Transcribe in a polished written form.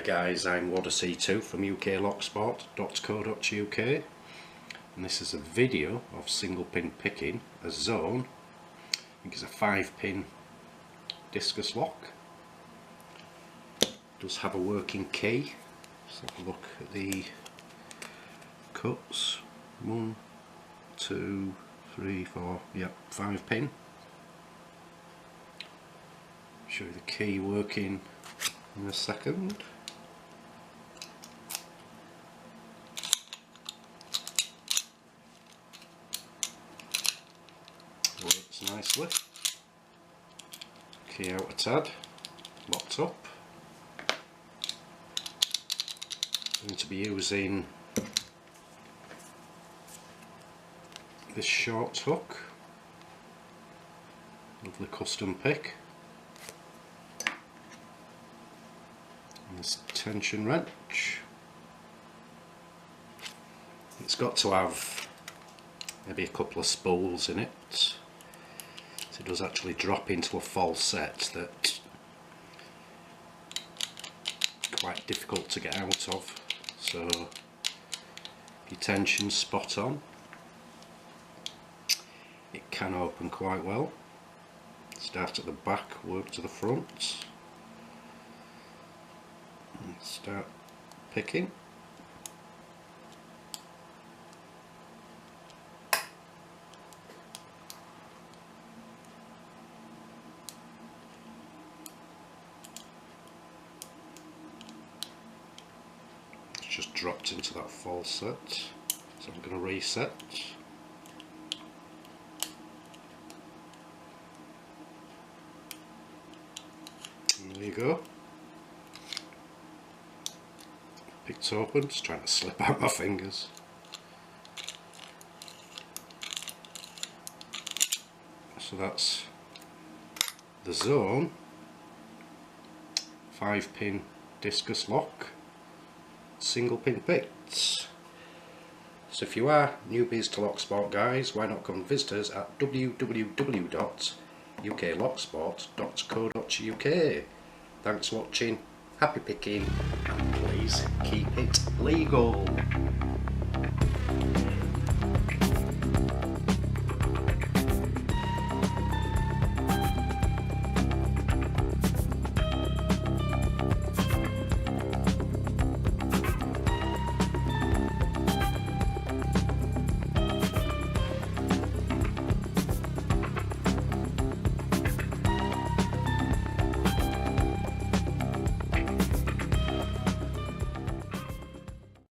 guys, I'm C2 from uklocksport.co.uk, and this is a video of single pin picking a zone. I think it's a 5-pin discus lock. It does have a working key. Let's have a look at the cuts. 1, 2, 3, 4, yep, 5-pin. Show you the key working in a second. Works nicely. Key out a tad, locked up. Going to be using this short hook, lovely custom pick, and this tension wrench. It's got to have maybe a couple of spools in it, so it does actually drop into a false set that quite difficult to get out of, so your tension's spot on. It can open quite well. Start at the back, work to the front, and start picking. It's just dropped into that false set, so I'm going to reset. There you go. Picked open, just trying to slip out my fingers. So that's the zone 5-pin discus lock, single pin picks. So if you are newbies to Locksport guys, why not come visit us at www.uklocksport.co.uk. Thanks for watching, happy picking, and please keep it legal.